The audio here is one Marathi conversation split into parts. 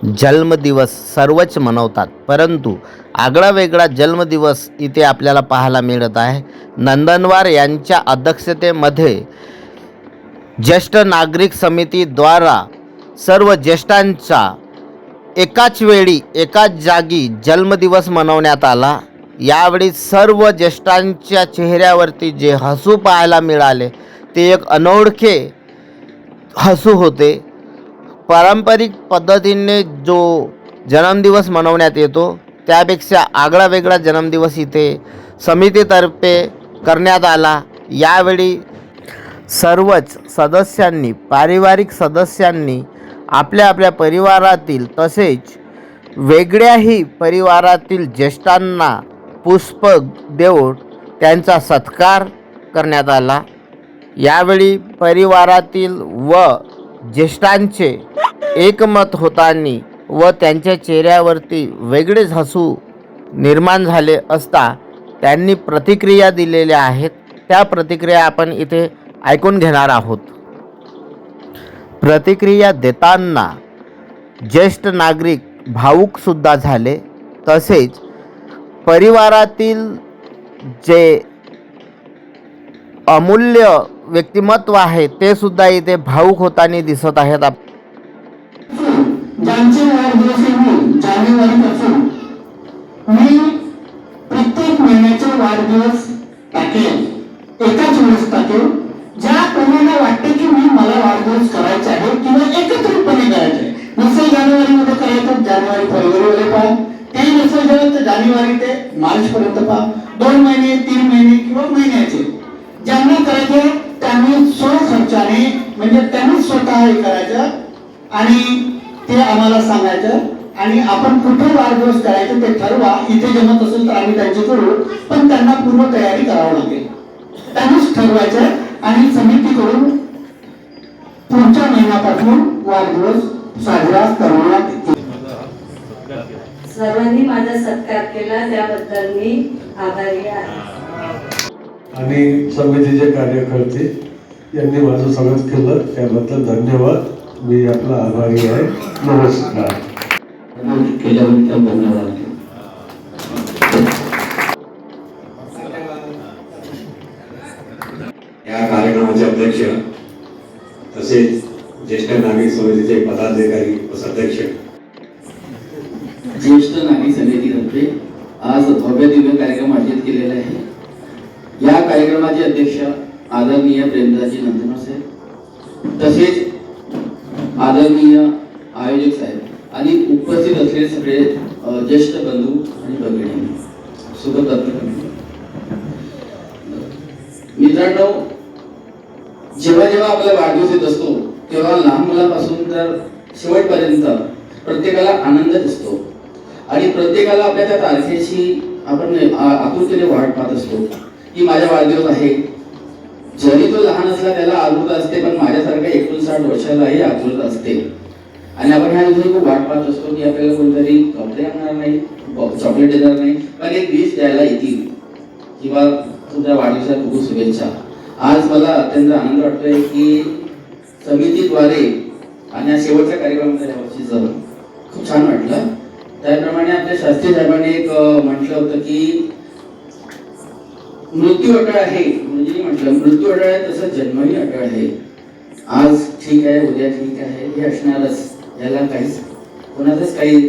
जन्मदिवस सर्वच मनवतात, परंतु आगळा-वेगळा जन्मदिवस इथे आपल्याला पाहायला मिळत आहे. नंदनवार यांच्या अध्यक्षतेमध्ये ज्येष्ठ नागरिक समितीद्वारा सर्व ज्येष्ठांचा एकाच वेळी एकाच जागी जन्मदिवस मनवण्यात आला. यावेळी सर्व ज्येष्ठांच्या चेहऱ्यावरती जे हसू पाहायला मिळाले ते एक अनोळखे हसू होते. पारंपरिक पद्धतीने जो जन्मदिवस मनवण्यात येतो त्यापेक्षा आगळा वेगळा जन्मदिवस इथे समितीतर्फे करण्यात आला. यावेळी सर्वच सदस्यांनी, पारिवारिक सदस्यांनी आपल्या आपल्या परिवारातील तसेच वेगळ्याही परिवारातील ज्येष्ठांना पुष्प देऊन त्यांचा सत्कार करण्यात आला. यावेळी परिवारातील व ज्येष्ठांचे एकमत होतानी व त्यांच्या चेहऱ्यावरती वेगळेच हसू निर्माण झाले असता त्यांनी प्रतिक्रिया दिलेल्या आहेत. त्या प्रतिक्रिया आपण इथे ऐकून घेणार आहोत. प्रतिक्रिया देताना ज्येष्ठ नागरिक भावुकसुद्धा झाले, तसेच परिवारातील जे अमूल्य व्यक्तिमत्व आहे ते सुद्धा इथे भावुक होताना दिसत आहेत. ज्यांचे वाढदिवस जानेवारीपासून मी प्रत्येक महिन्याचे वाढदिवस टाकेल, एकाच वेळेस टाकेल. ज्याप्रमाणे वाटते की मला वाढदिवस करायचा आहे किंवा एकत्रितपणे करायचा आहे. नसेल जानेवारीमध्ये करायचं जानेवारी फेब्रुवारीमध्ये पहा, ते नसेल तर जानेवारी ते मार्च पर्यंत पहा. 2 महिने 3 महिने किंवा महिन्याचे ज्यांना करायचे त्यांनी स्वखर्चाने म्हणजे त्यांनी स्वतः हे करायचं आणि ते आम्हाला सांगायचं आणि आपण कुठे वाढदिवस करायचं ते ठरवा. इथे जमत असेल तर आम्ही त्यांची करू, पण त्यांना पूर्व तयारी करावी लागेल. त्यांनीच ठरवायचं आणि समितीकडून पुढच्या महिन्यापासून वाढदिवस साजरा करण्यात येईल. सर्वांनी माझा सत्कार केला त्याबद्दल मी आभारी आहे. आणि समितीचे कार्यकर्ते यांनी माझं स्वागत केलं त्याबद्दल धन्यवाद. मी आपला आभारी आहे. नमस्कार. केल्याबद्दल धन्यवाद. या कार्यक्रमाचे अध्यक्ष तसेच ज्येष्ठ नागरिक समितीचे पदाधिकारी व सदस्य, ज्येष्ठ नागरिक समितीतर्फे आज भव्य दिव्य कार्यक्रम आयोजित केलेला आहे. या कार्यक्रमाचे अध्यक्ष आदरणीय प्रेमदासजी नंदनवार साहेब, तसेच आदरणीय आयोजक साहेब आणि उपस्थित असलेले सगळे ज्येष्ठ बंधू आणि भगिनी, सोबत मित्रांनो, जेव्हा जेव्हा आपला वाढदिवस येत असतो तेव्हा लहान मुलापासून तर शेवटपर्यंत प्रत्येकाला आनंद असतो आणि प्रत्येकाला आपल्या त्या तारखेची आपण आतुरतेने वाट पाहत असतो की माझा वाढदिवस आहे. जरी तो लहान असला त्याला आतुरता असते, पण माझ्यासारखा 59 वर्षालाही आतुरता असते. आणि आपण ह्या दिवशी खूप वाट पाहत असतो की आपल्याला कोणतरी कपडे आणणार नाही, चॉकलेट देणार नाही, पण एक गिफ्ट द्यायला येतील किंवा तुमच्या वाढदिवसात खूप शुभेच्छा. आज मला अत्यंत आनंद वाटतोय की समितीद्वारे आणि या शेवटच्या कार्यक्रमाचा यावर्षीचं खूप छान वाटलं. त्याप्रमाणे आपल्या शास्त्री साहेबांनी एक म्हटलं होतं की मृत्यू अटळ आहे, म्हणजे म्हटलं मृत्यू अटळ आहे तसं जन्मही अटळ आहे. आज ठीक आहे, उद्या ठीक आहे हे असणारच, याला काहीच कोणाचाच काही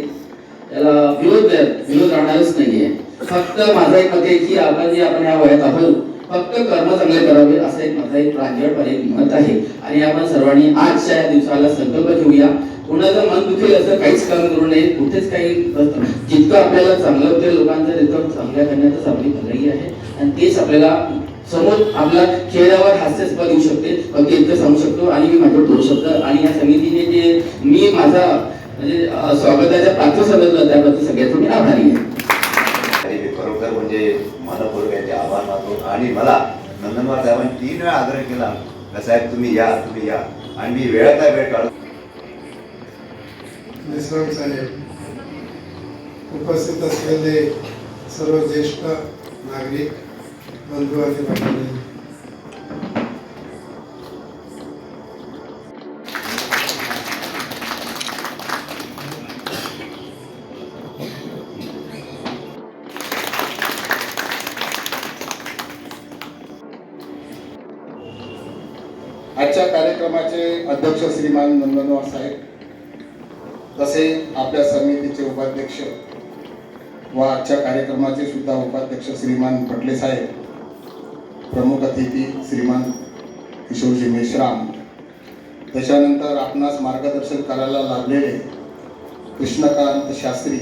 त्याला विरोध राहणारच नाहीये. फक्त माझा एक मत आहे की आपण ह्या वयात आहोत फक्त कर्म चांगले करावे असं एक माझा एक प्रांजळपणे मत आहे. आणि आपण सर्वांनी आजच्या या दिवसाला संकल्प घेऊया. कोणाचं मन दुखेल असं काहीच काम करू नये. कुठेच काही जितकं आपल्याला चांगलं होते लोकांचं तितकं चांगल्या करण्यातच आपली भलाई आहे आणि तेच आपल्याला समोर आपल्या चेहऱ्यावर हास्यास्पद येऊ शकते. फक्त इतकं सांगू शकतो. आणि मी माझ्यावर 2 शब्द आणि या समितीने जे मी माझा म्हणजे स्वागताच्या पात्र समजलं त्याबद्दल सगळ्यात मी आभारी आहे. खरोखर म्हणजे मनपूर्वक यांचे आभार मानतो. आणि मला नंदनवार साहेबांनी 3 वेळा आग्रह केला का साहेब तुम्ही या आणि मी वेळाचा वेळ काढून निसर्ग साहेब, उपस्थित असलेले सर्व ज्येष्ठ नागरिक बंधू आणि भगिनी, आजच्या कार्यक्रमाचे अध्यक्ष श्रीमान नंदनवार साहेब, तसे आपल्या समितीचे उपाध्यक्ष व आजच्या कार्यक्रमाचे सुद्धा उपाध्यक्ष श्रीमान पटले साहेब, प्रमुख अतिथी श्रीमान किशोरजी मेश्राम, त्याच्यानंतर आपणास मार्गदर्शन करायला लाभलेले कृष्णकांत शास्त्री